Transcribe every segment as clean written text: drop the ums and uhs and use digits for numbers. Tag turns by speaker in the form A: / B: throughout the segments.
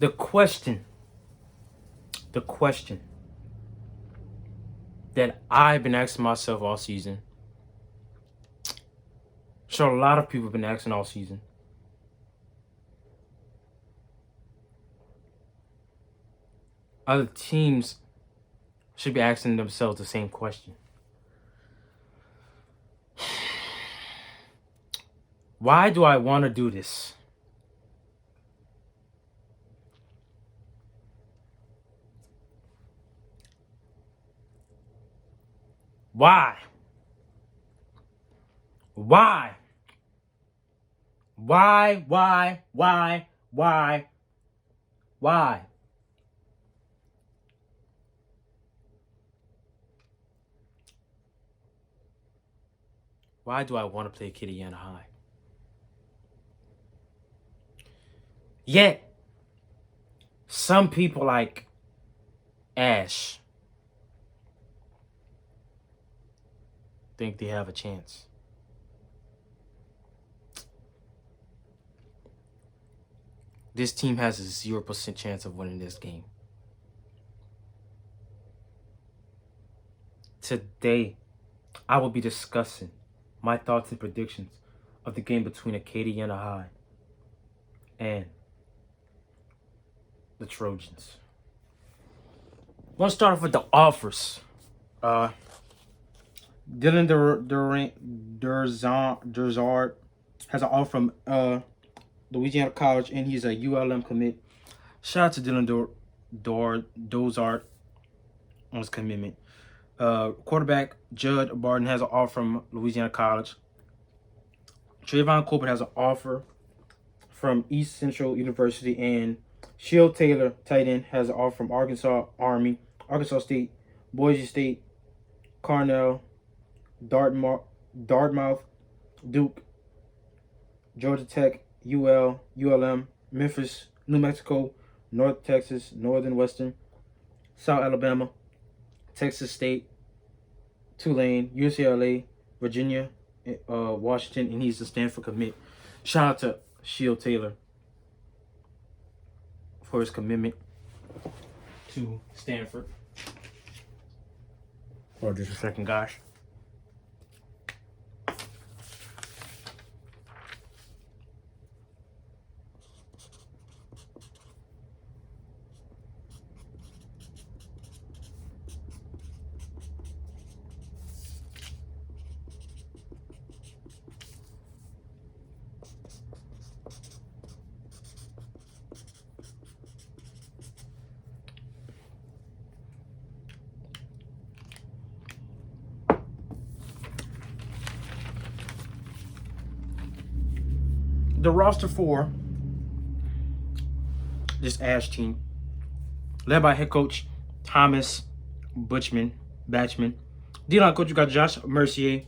A: The question that I've been asking myself all season, sure a lot of people have been asking all season, other teams should be asking themselves the same question. Why do I want to do this? Why? Why? Why? Why? Why? Why? Why? Why do I want to play Acadiana High? Yet, some people like Ash think they have a chance. This team has a 0% chance of winning this game. Today, I will be discussing my thoughts and predictions of the game between Acadiana High and the Trojans. I want to start off with the offers. Dylan Derzard has an offer from Louisiana College, and he's a ULM commit. Shout out to Dylan Dozart on his commitment. Quarterback Judd Barton has an offer from Louisiana College. Trayvon Colbert has an offer from East Central University, and Shield Taylor, tight end, has an offer from Arkansas Army, Arkansas State, Boise State, Cornell, Dartmouth, Duke, Georgia Tech, ULM, Memphis, New Mexico, North Texas, Northern Western, South Alabama, Texas State, Tulane, UCLA, Virginia, Washington, and he's a Stanford commit. Shout out to Shield Taylor for his commitment to Stanford. Hold on just a second, guys. The roster for this Ash team, led by head coach Thomas Batchman. D-line coach, you got Josh Mercier.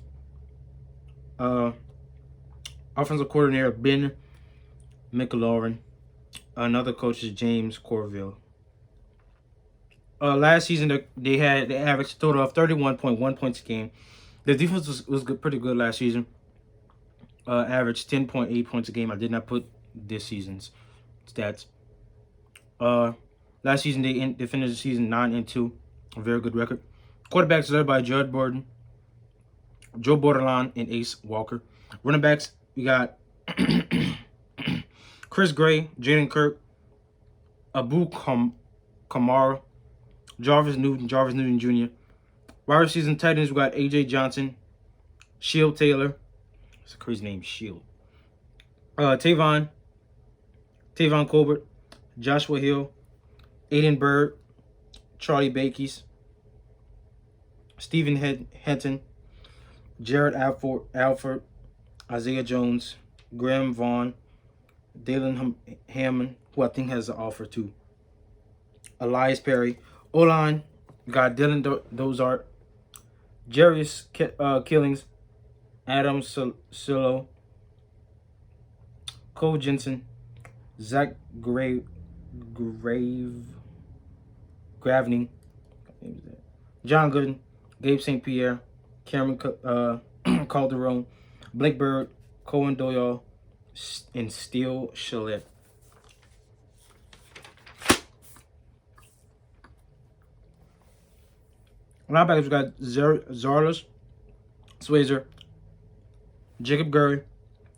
A: Offensive coordinator Ben McLaurin. Another coach is James Corville. Last season they averaged a total of 31.1 points a game. The defense was good, pretty good last season. Averaged 10.8 points a game. I did not put this season's stats. Last season they finished the season 9-2, a very good record. Quarterbacks led by Judd Borden, Joe Borderline, and Ace Walker. Running backs, we got Chris Gray, Jaden Kirk, Abu Kamara, Jarvis Newton Jr. Wide receivers tight ends, we got AJ Johnson, Shield Taylor. It's a crazy name, Shield. Tavon Colbert, Joshua Hill, Aiden Bird, Charlie Bakes, Stephen Henton, Jared Alford, Isaiah Jones, Graham Vaughn, Dalen Hammond, who I think has an offer too, Elias Perry. O-line, we got Dylan Dozart, Jarius Killings, Adam Silo, Cole Jensen, Zach Gravening, John Gooden, Gabe St. Pierre, Cameron Calderon, Blake Bird, Cohen Doyle, and Steele Shillette. Linebackers, we got Zarlis, Swayzer, Jacob Gurley,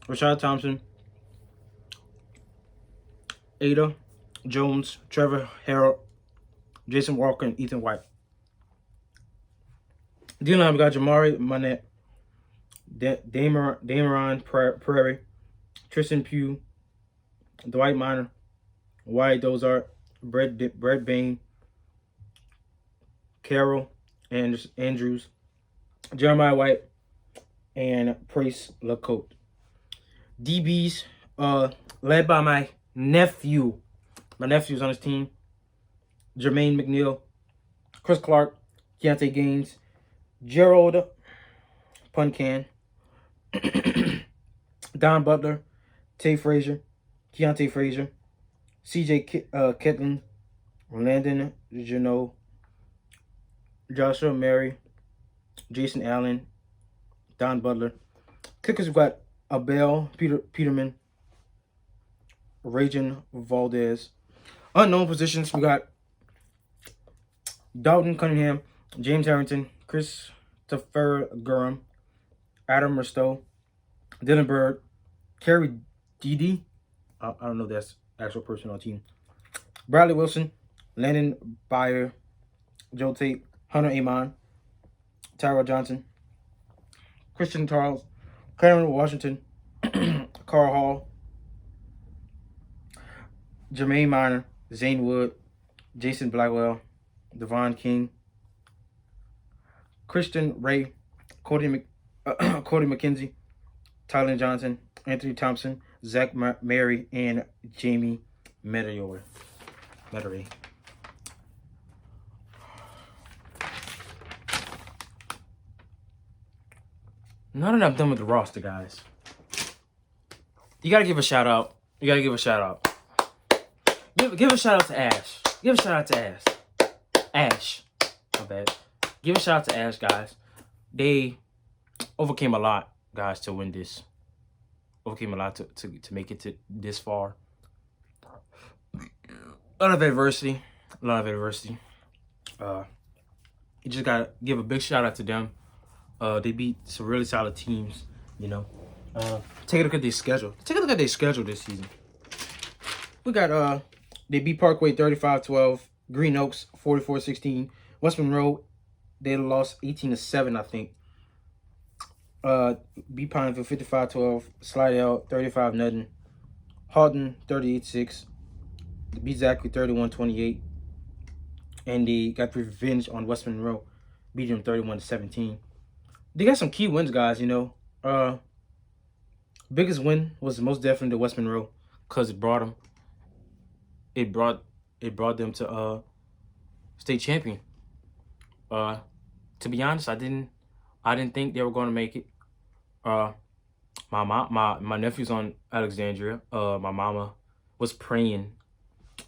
A: Rashad Thompson, Ada Jones, Trevor Harrell, Jason Walker, and Ethan White. D-line, we got Jamari Manette, Dameron Prairie, Tristan Pugh, Dwight Minor, Wyatt Dozart, Brett Bain, Carol Andrews, Jeremiah White, and Price LaCote. DBs, led by my nephew. My nephew's on his team. Jermaine McNeil, Chris Clark, Keontae Gaines, Gerald Puncan, Don Butler, Tay Frazier, Keontae Frazier, CJ Ketlin, Landon Janot, Joshua Mary, Jason Allen, Don Butler. Kickers, we've got Abel Peterman, Rajan Valdez. Unknown positions, we got Dalton Cunningham, James Harrington, Christopher Gurham, Adam Ristow, Dylan Bird, Kerry Dede. I don't know if that's actual person on the team. Bradley Wilson, Landon Byer, Joe Tate, Hunter Amon, Tyrell Johnson, Christian Charles, Cameron Washington, Carl Hall, Jermaine Minor, Zane Wood, Jason Blackwell, Devon King, Christian Ray, Cody McKenzie, Tyler Johnson, Anthony Thompson, Zach Mary, and Jamie Meteor. Now that I'm done with the roster, guys, you gotta give a shout out. Give a shout out to Ash. Give a shout out to Ash. Ash. My bad. Give a shout out to Ash, guys. They overcame a lot, guys, to win this. Overcame a lot to make it to this far. A lot of adversity. You just gotta give a big shout out to them. They beat some really solid teams, you know. Take a look at their schedule. This season. We got they beat Parkway 35-12, Green Oaks 44-16, West Monroe, they lost 18-7, I think. Beat Pineville 55-12, Slidell 35-0, Halton 38-6, beat Zachary 31-28, and they got revenge on West Monroe, beat them 31-17. They got some key wins, guys, you know. Biggest win was most definitely the West Monroe, because it brought them to state champion. To be honest, I didn't think they were going to make it. My nephew's on Alexandria. My mama was praying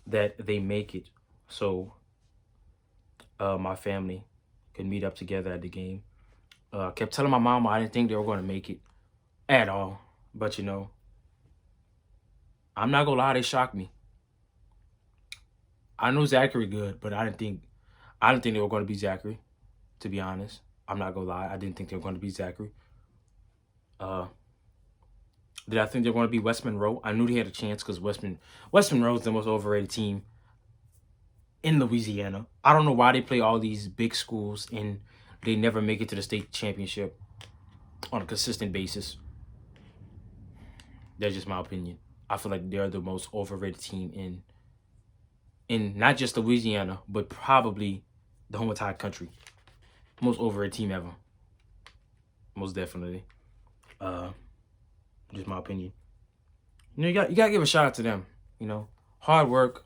A: that they make it, so my family could meet up together at the game. Kept telling my mama I didn't think they were going to make it at all, but you know, I'm not gonna lie, they shocked me. I know Zachary good, but I didn't think they were going to be Zachary. To be honest, I'm not gonna lie, I didn't think they were going to be Zachary. Did I think they were going to be West Monroe? I knew they had a chance because West Monroe is the most overrated team in Louisiana. I don't know why they play all these big schools and they never make it to the state championship on a consistent basis. That's just my opinion. I feel like they're the most overrated team in not just Louisiana, but probably the whole entire country. Most overrated team ever. Most definitely. Just my opinion. You know, you gotta give a shout out to them. You know, hard work.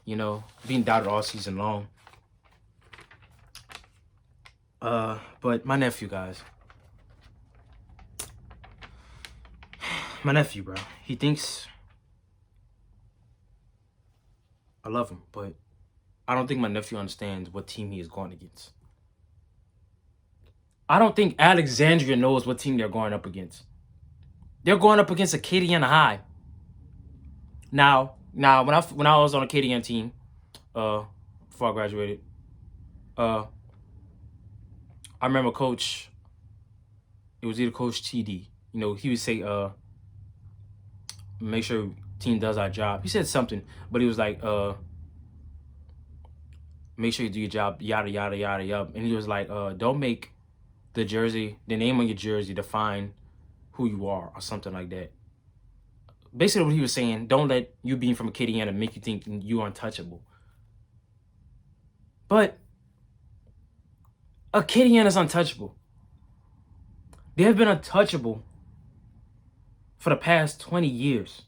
A: You know, being doubted all season long. But my nephew, guys. My nephew, bro. He thinks I love him, but I don't think my nephew understands what team he is going against. I don't think Alexandria knows what team they're going up against. They're going up against Acadiana High. Now, when I was on Acadiana team, before I graduated, I remember Coach. It was either Coach TD. You know, he would say, make sure team does our job. He said something, but he was like, make sure you do your job, yada yada yada yada. And he was like, don't make the name on your jersey define who you are or something like that. Basically what he was saying, don't let you being from Acadiana make you think you're untouchable. But Acadiana is untouchable. They have been untouchable for the past 20 years.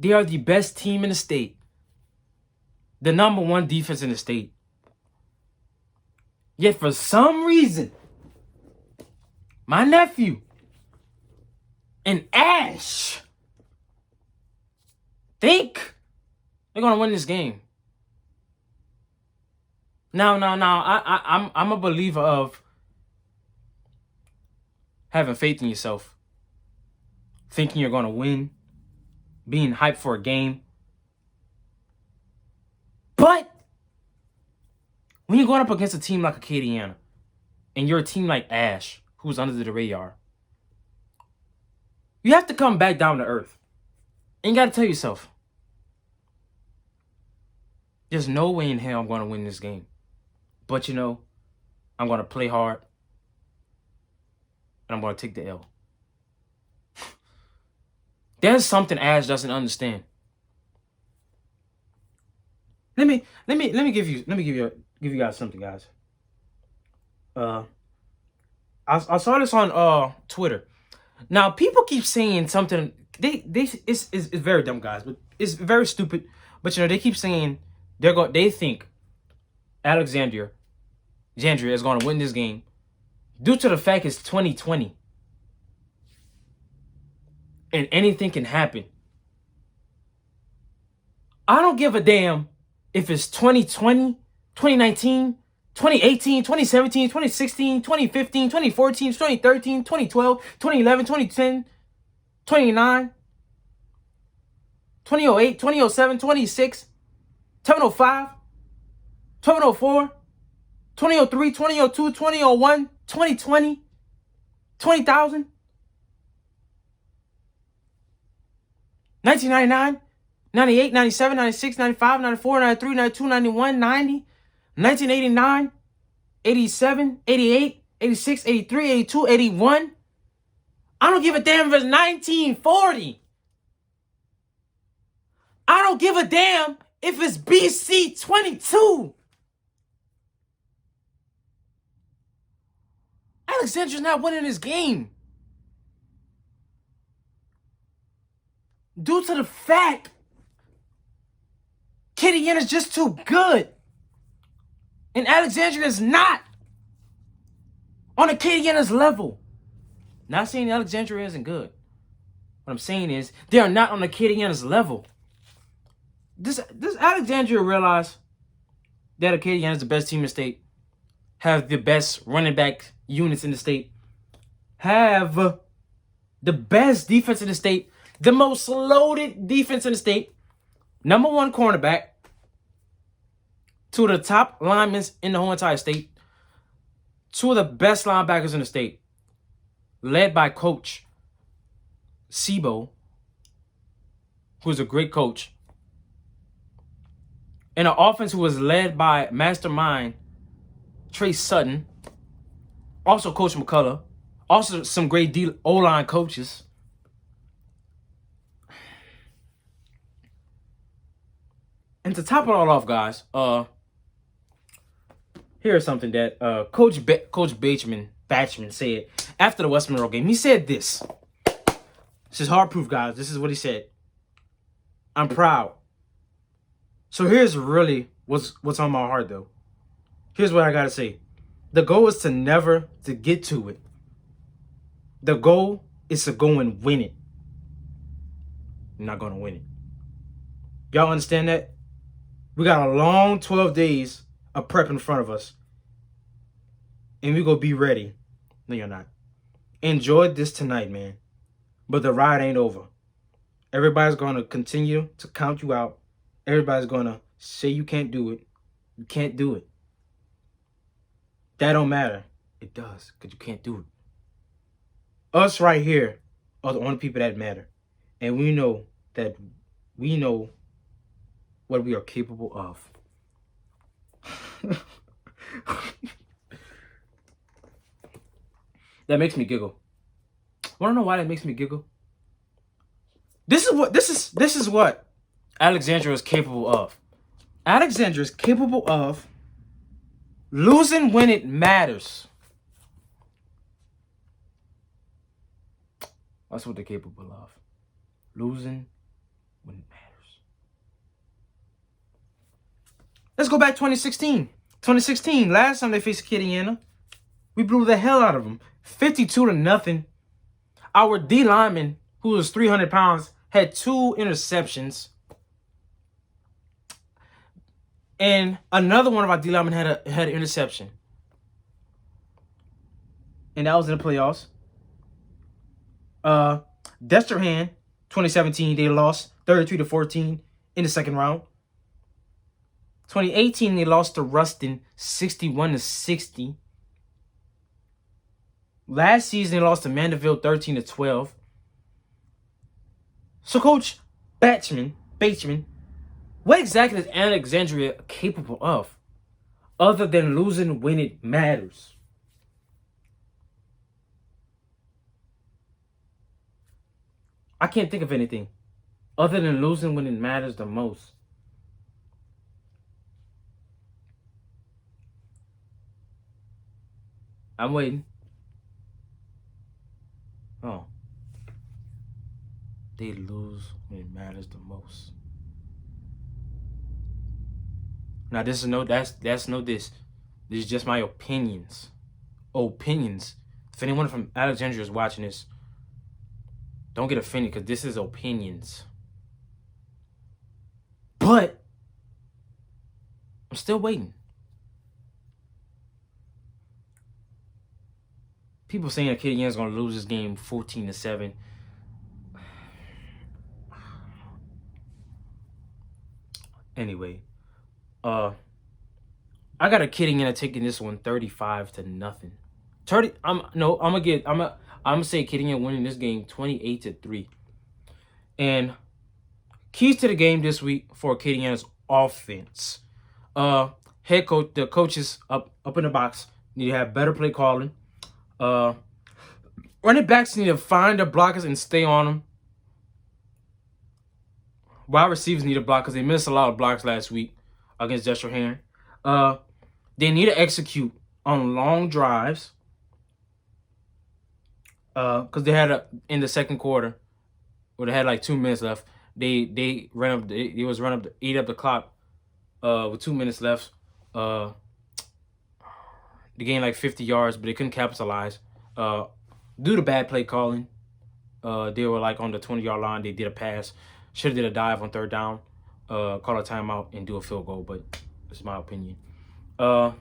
A: They are the best team in the state. The number one defense in the state. Yet for some reason, my nephew and Ash think they're gonna win this game. Now, I'm a believer of having faith in yourself, thinking you're gonna win, being hyped for a game. But when you're going up against a team like Acadiana, and you're a team like Ash, who's under the radar, you have to come back down to earth. And you got to tell yourself, there's no way in hell I'm going to win this game. But you know, I'm going to play hard, and I'm going to take the L. There's something Ash doesn't understand. Let me give you guys something, guys. I saw this on Twitter. Now people keep saying something. It's very dumb, guys, but it's very stupid. But you know, they keep saying they think Alexandria is going to win this game due to the fact it's 2020 and anything can happen. I don't give a damn if it's 2020, 2019, 2018, 2017, 2016, 2015, 2014, 2013, 2012, 2011, 2010, 2009, 2008, 2007, 2006, 705, 704, 2003, 2002, 2001, 2020, 20,000, 1999, 98, 97, 96, 95, 94, 93, 92, 91, 90, 1989, 87, 88, 86, 83, 82, 81. I don't give a damn if it's 1940. I don't give a damn if it's BC 22. Alexandria's not winning this game due to the fact Acadiana's just too good. And Alexandria is not on Acadiana's level. Not saying Alexandria isn't good. What I'm saying is they are not on Acadiana's level. Does Alexandria realize that Acadiana is the best team in the state? Have the best running back units in the state? Have the best defense in the state? The most loaded defense in the state? Number one cornerback, two of the top linemen in the whole entire state, two of the best linebackers in the state, led by Coach Sibo, who's a great coach, and an offense who was led by mastermind Trey Sutton, also Coach McCullough, also some great O-line coaches. And to top it all off, guys, here's something that Coach Batchman said after the West Monroe game. He said this. This is hard proof, guys. This is what he said. I'm proud. So here's really what's on my heart, though. Here's what I gotta say. The goal is to never to get to it. The goal is to go and win it. You're not gonna win it. Y'all understand that? We got a long 12 days of prep in front of us. And we gonna be ready. No, you're not. Enjoy this tonight, man. But the ride ain't over. Everybody's gonna continue to count you out. Everybody's gonna say you can't do it. You can't do it. That don't matter. It does, because you can't do it. Us right here are the only people that matter. And that we know what we are capable of. That makes me giggle. Wanna know why that makes me giggle? This is what Alexandria is capable of. Alexandria is capable of losing when it matters. That's what they're capable of. Losing when it matters. Let's go back 2016. 2016, last time they faced Acadiana, we blew the hell out of them. 52-0. Our D lineman, who was 300 pounds, had 2 interceptions. And another one of our D linemen had an interception. And that was in the playoffs. Destrehan, 2017, they lost 33-14 in the second round. 2018, they lost to Ruston 61-60. Last season, they lost to Mandeville 13-12. So, Coach Batchman, what exactly is Alexandria capable of, other than losing when it matters? I can't think of anything other than losing when it matters the most. I'm waiting. Oh. They lose when it matters the most. Now this is this is just my opinions. If anyone from Alexandria is watching this, don't get offended, because this is opinions. But I'm still waiting. People saying Acadiana is gonna lose this game 14-7. Anyway, I got Acadiana taking this one 35-0. I'm gonna say Acadiana winning this game 28-3. And keys to the game this week for Acadiana's offense. Head coach, the coaches up in the box need to have better play calling. Running backs need to find their blockers and stay on them. Wide receivers need to block because they missed a lot of blocks last week against Destrehan. They need to execute on long drives. Because they had in the second quarter, where they had like 2 minutes left, they eat up the clock. With 2 minutes left, they gained like 50 yards, but they couldn't capitalize. Due to bad play calling, they were like on the 20-yard line. They did a pass. Should have did a dive on third down. Call a timeout and do a field goal, but this is my opinion. And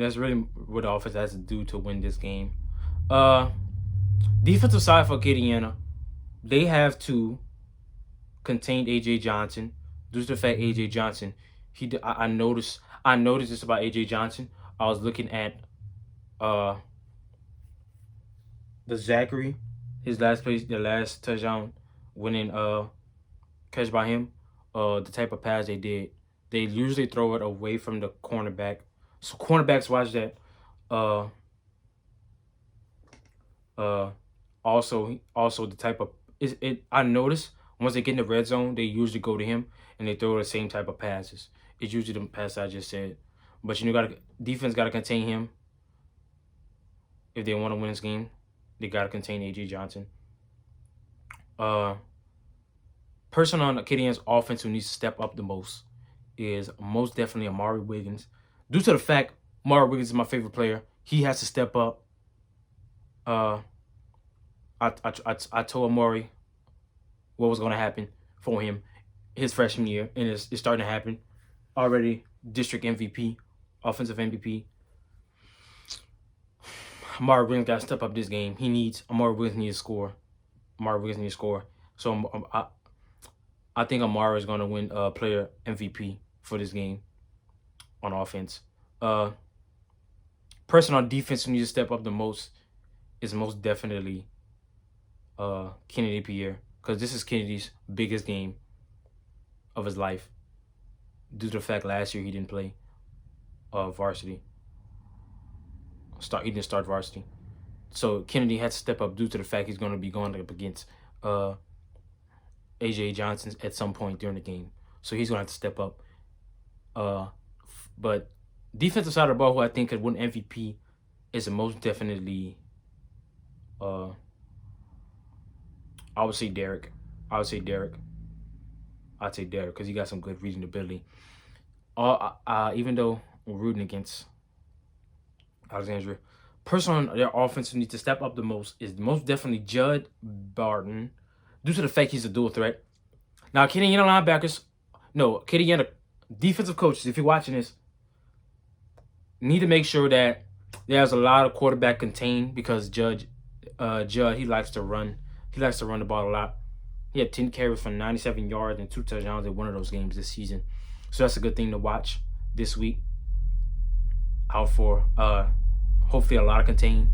A: that's really what the offense has to do to win this game. Defensive side for Acadiana, they have to contain AJ Johnson. Due to the fact AJ Johnson, I noticed this about AJ Johnson. I was looking at the Zachary, his the last touchdown winning catch by him. The type of pass they did, they usually throw it away from the cornerback. So cornerbacks watch that. Also the type of I noticed once they get in the red zone, they usually go to him and they throw the same type of passes. It's usually the pass I just said. But defense gotta contain him. If they want to win this game, they gotta contain AJ Johnson. Person on Acadiana's offense who needs to step up the most is most definitely Amari Wiggins. Due to the fact Amari Wiggins is my favorite player, he has to step up. I told Amari what was going to happen for him his freshman year, and it's starting to happen already. District MVP, offensive MVP. Amari Wiggins got to step up this game. Amari Wiggins needs to score. So I think Amari is going to win player MVP for this game on offense. Person on defense who needs to step up the most is most definitely Kennedy Pierre, because this is Kennedy's biggest game of his life due to the fact last year he didn't play varsity. He didn't start varsity. So Kennedy had to step up due to the fact he's going to be going up against AJ Johnson at some point during the game. So he's going to have to step up. But defensive side of the ball, who I think could win MVP, is most definitely, I would say Derek. I'd say Derek because he got some good reading ability. Even though we're rooting against Alexandria, person on their offense who needs to step up the most is most definitely Judd Barton, due to the fact he's a dual threat. Now, Acadiana linebackers, Acadiana defensive coaches, if you're watching this, need to make sure that there's a lot of quarterback contained, because Judd, he likes to run. He likes to run the ball a lot. He had 10 carries for 97 yards and 2 touchdowns in one of those games this season. So that's a good thing to watch this week. Out for hopefully a lot of contain.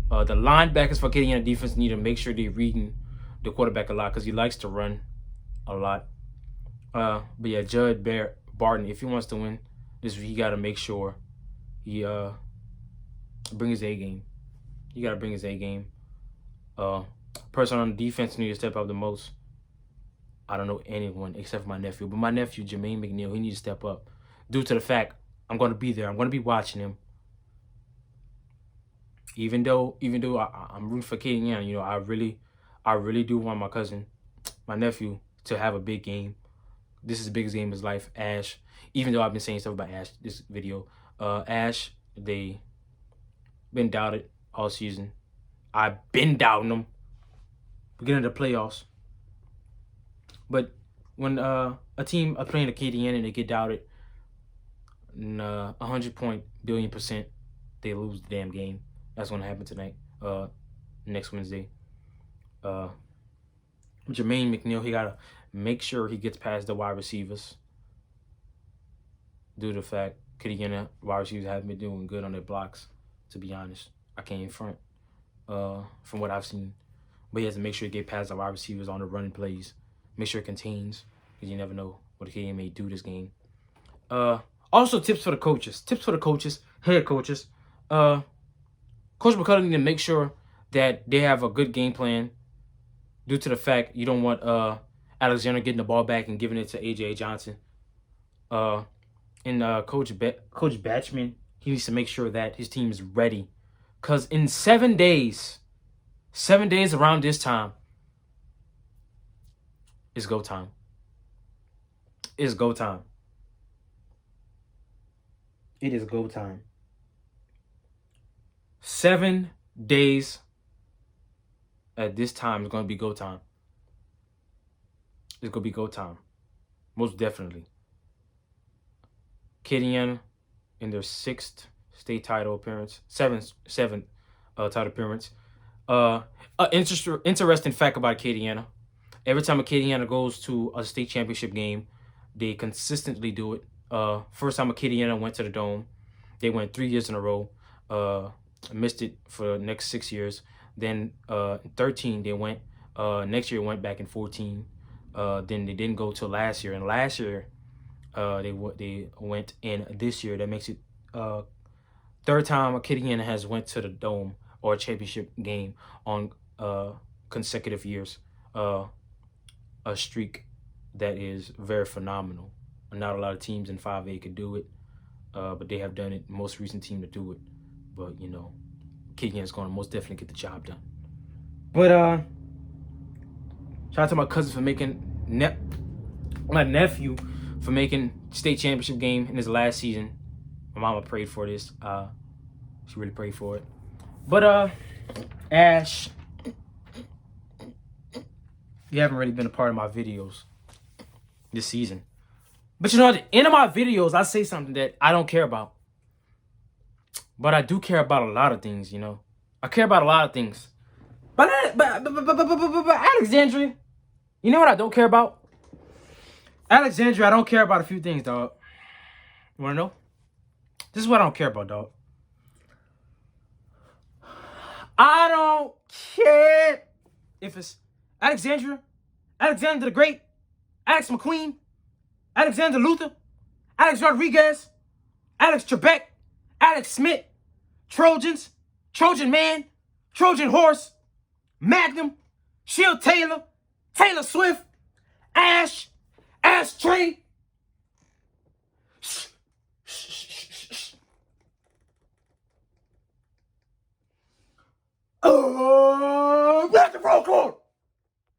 A: The linebackers for Acadiana defense need to make sure they're reading the quarterback a lot, because he likes to run a lot. But yeah, Judd Barton, if he wants to win this week, he got to make sure he bring his A game. You got to bring his A game. Person on the defense needs to step up the most. I don't know anyone except for my nephew. But my nephew, Jermaine McNeil, he needs to step up due to the fact I'm going to be there. I'm going to be watching him. Even though I'm rooting for Acadiana, I really do want my nephew, to have a big game. This is the biggest game of his life. Ash, even though I've been saying stuff about Ash this video, Ash, they been doubted all season. I've been doubting them. We get into the playoffs. But when a team are playing Acadiana and they get doubted, 100% they lose the damn game. That's going to happen tonight, next Wednesday. Jermaine McNeil, he got to make sure he gets past the wide receivers due to the fact Acadiana wide receivers haven't been doing good on their blocks, to be honest. I can't in front from what I've seen. But he has to make sure he gets past the wide receivers on the running plays. Make sure it contains, because you never know what Acadiana may do this game. Also, tips for the coaches. Head coaches. Coach McCullough need to make sure that they have a good game plan, due to the fact you don't want Alexandria getting the ball back and giving it to AJ Johnson. Coach Batchman, he needs to make sure that his team is ready, because in 7 days around this time, it's go time. It's go time. It is go time. 7 days at this time is going to be go time. It's going to be go time. Most definitely. Acadiana in their 6th state title appearance. 7th title appearance. Interesting fact about Acadiana. Every time Acadiana goes to a state championship game, they consistently do it. First time Acadiana went to the Dome, they went 3 years in a row. Missed it for the next 6 years. Then 13 they went. Next year went back in 14. Then they didn't go till last year. And last year they went in this year. That makes it third time Acadiana has went to the Dome or a championship game on consecutive years. A streak that is very phenomenal. Not a lot of teams in 5A could do it, but they have done it. Most recent team to do it. But, Acadiana is going to most definitely get the job done. But, shout out to my cousin for making, my nephew for making state championship game in his last season. My mama prayed for this. She really prayed for it. But, Ash, you haven't really been a part of my videos this season. But at the end of my videos, I say something that I don't care about. But I do care about a lot of things, I care about a lot of things. But Alexandria, you know what I don't care about? Alexandria, I don't care about a few things, dog. You want to know? This is what I don't care about, dog. I don't care if it's Alexandria, Alexander the Great, Alex McQueen, Alexander Luther, Alex Rodriguez, Alex Trebek, Alex Smith, Trojans, Trojan Man, Trojan Horse, Magnum, Shield Taylor, Taylor Swift, Ash, Ashtray. That's the roll call.